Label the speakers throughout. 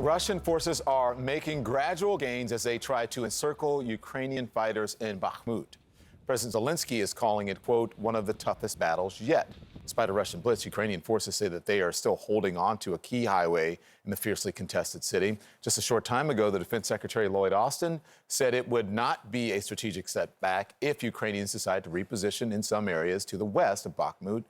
Speaker 1: Russian forces are making gradual gains as they try to encircle Ukrainian fighters in Bakhmut. President Zelensky is calling it, quote, one of the toughest battles yet. Despite a Russian blitz, Ukrainian forces say that they are still holding on to a key highway in the fiercely contested city. Just a short time ago, the Defense Secretary Lloyd Austin said it would not be a strategic setback if Ukrainians decide to reposition in some areas to the west of Bakhmut.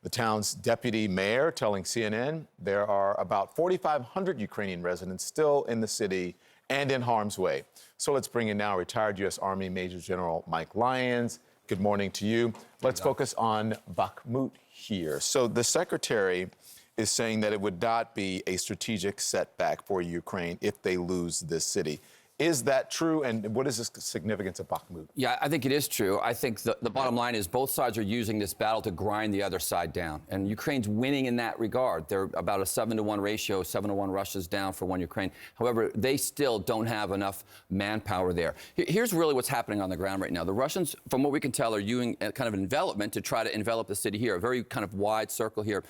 Speaker 1: The town's deputy mayor telling CNN there are about 4,500 Ukrainian residents still in the city and in harm's way. So let's bring in now retired U.S. Army Major General Mike Lyons. Good morning to you. Let's focus on Bakhmut here. So the secretary is saying that it would not be a strategic setback for Ukraine if they lose this city. Is that true? And what is the significance of Bakhmut?
Speaker 2: Yeah, I think it is true. I think the bottom line is both sides are using this battle to grind the other side down. And Ukraine's winning in that regard. They're about a 7-to-1 ratio, 7-to-1 Russia's down for 1 Ukraine. However, they still don't have enough manpower there. Here's really what's happening on the ground right now. The Russians, from what we can tell, are using a kind of envelopment to try to envelop the city here, a very kind of wide circle here.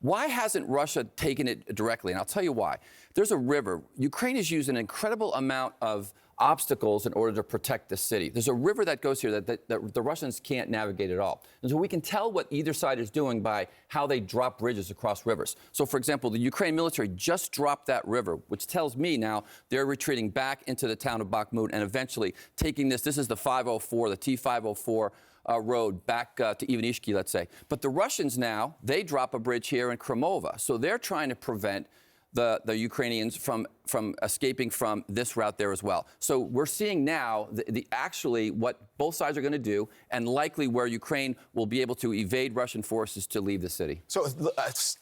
Speaker 2: Why hasn't Russia taken it directly? And I'll tell you why. There's a river. Ukraine has used an incredible amount of obstacles in order to protect the city. There's a river that goes here that the Russians can't navigate at all. And so we can tell what either side is doing by how they drop bridges across rivers. So, for example, the Ukraine military just dropped that river, which tells me now they're retreating back into the town of Bakhmut and eventually taking this. This is the 504, the T-504. Road back to Ivanishki, let's say. But the Russians now, they drop a bridge here in Kremova. So they're trying to prevent the Ukrainians from escaping from this route there as well. So we're seeing now actually what both sides are going to do and likely where Ukraine will be able to evade Russian forces to leave the city.
Speaker 1: So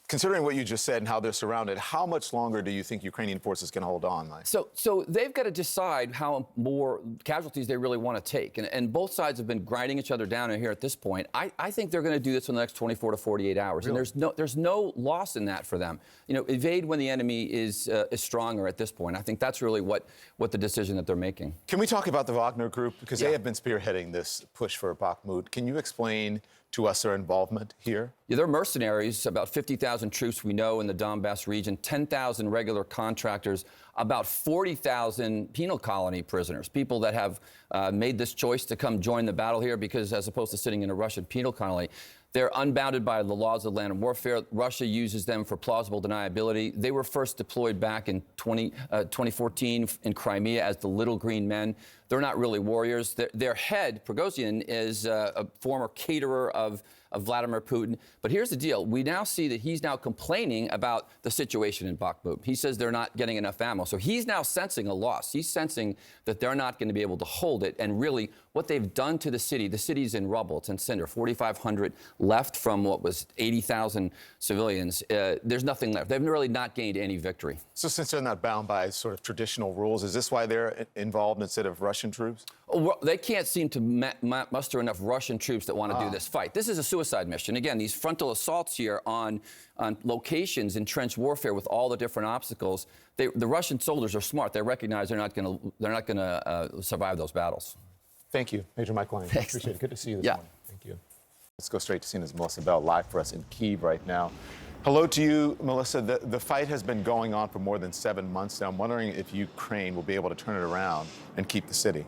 Speaker 1: considering what you just said and how they're surrounded, how much longer do you think Ukrainian forces can hold on, Mike?
Speaker 2: So they've got to decide how more casualties they really want to take. And both sides have been grinding each other down here at this point. I think they're going to do this in the next 24 to 48 hours.
Speaker 1: Really?
Speaker 2: And there's no loss in that for them. You know, evade when the enemy is stronger at this point. I think that's really what the decision that they're making.
Speaker 1: Can we talk about the Wagner Group? Because they have been spearheading this push for Bakhmut. Can you explain to us their involvement here?
Speaker 2: Yeah, they're mercenaries, about 50,000 troops we know in the Donbass region, 10,000 regular contractors, about 40,000 penal colony prisoners, people that have made this choice to come join the battle here because as opposed to sitting in a Russian penal colony. They're unbounded by the laws of land and warfare. Russia uses them for plausible deniability. They were first deployed back in 2014 in Crimea as the Little Green Men. They're not really warriors. Their head, Prigozhin, is a former caterer of Vladimir Putin. But here's the deal. We now see that he's now complaining about the situation in Bakhmut. He says they're not getting enough ammo. So he's now sensing a loss. He's sensing that they're not going to be able to hold it. And really, what they've done to the city's in rubble. It's in cinder. 4,500 left from what was 80,000 civilians. There's nothing left. They've really not gained any victory. So
Speaker 1: since they're not bound by sort of traditional rules, is this why they're involved instead of Russian troops?
Speaker 2: Well, they can't seem to muster enough Russian troops that want to do this fight. This is a suicide mission. Again, these frontal assaults here on locations in trench warfare with all the different obstacles. The Russian soldiers are smart. They recognize they're not going to survive those battles.
Speaker 1: Thank you, Major Mike Lyons.
Speaker 2: Thanks.
Speaker 1: Appreciate it. Good to see you this morning. Thank you. Let's go straight to CNN's Melissa Bell live for us in Kyiv right now. Hello to you, Melissa. The fight has been going on for more than 7 months now. I'm wondering if Ukraine will be able to turn it around and keep the city.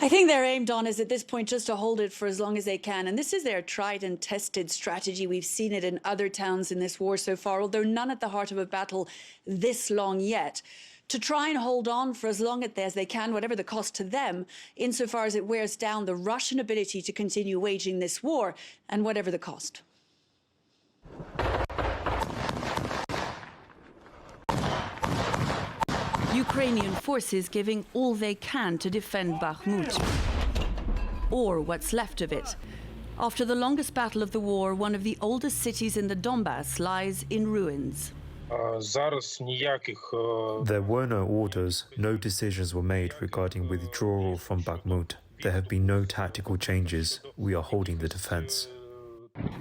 Speaker 3: I think their aim, Don, is at this point just to hold it for as long as they can. And this is their tried and tested strategy. We've seen it in other towns in this war so far, although none at the heart of a battle this long yet. To try and hold on for as long as they can, whatever the cost to them, insofar as it wears down the Russian ability to continue waging this war, and whatever the cost. Ukrainian forces giving all they can to defend Bakhmut, or what's left of it. After the longest battle of the war, one of the oldest cities in the Donbass lies in ruins.
Speaker 4: There were no orders, no decisions were made regarding withdrawal from Bakhmut. There have been no tactical changes. We are holding the defense.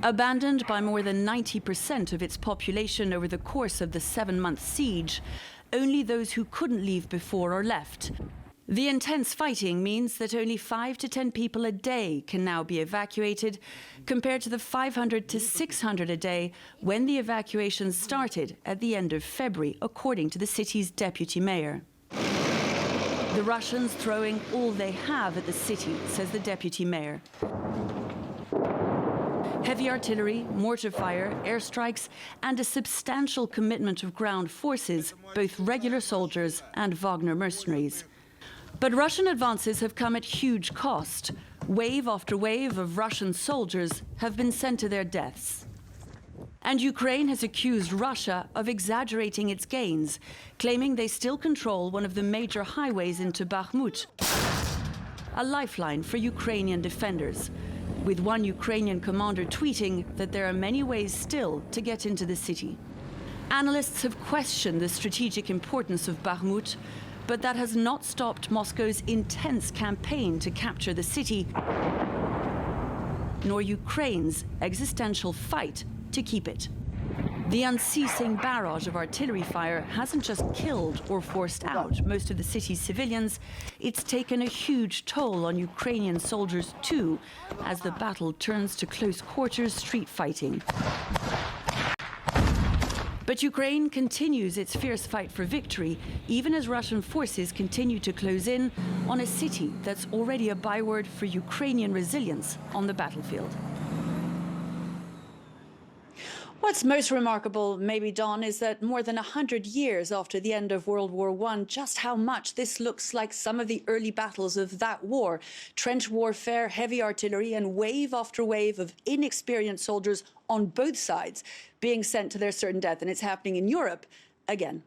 Speaker 3: Abandoned by more than 90% of its population over the course of the 7-month siege, only those who couldn't leave before are left. The intense fighting means that only 5 to 10 people a day can now be evacuated, compared to the 500 to 600 a day when the evacuations started at the end of February, according to the city's deputy mayor. The Russians throwing all they have at the city, says the deputy mayor. Heavy artillery, mortar fire, airstrikes, and a substantial commitment of ground forces, both regular soldiers and Wagner mercenaries. But Russian advances have come at huge cost. Wave after wave of Russian soldiers have been sent to their deaths. And Ukraine has accused Russia of exaggerating its gains, claiming they still control one of the major highways into Bakhmut, a lifeline for Ukrainian defenders, with one Ukrainian commander tweeting that there are many ways still to get into the city. Analysts have questioned the strategic importance of Bakhmut, but that has not stopped Moscow's intense campaign to capture the city, nor Ukraine's existential fight to keep it. The unceasing barrage of artillery fire hasn't just killed or forced out most of the city's civilians, it's taken a huge toll on Ukrainian soldiers too, as the battle turns to close quarters street fighting. But Ukraine continues its fierce fight for victory, even as Russian forces continue to close in on a city that's already a byword for Ukrainian resilience on the battlefield. What's most remarkable, maybe, Don, is that more than 100 years after the end of World War I, just how much this looks like some of the early battles of that war. Trench warfare, heavy artillery, and wave after wave of inexperienced soldiers on both sides being sent to their certain death. And it's happening in Europe again.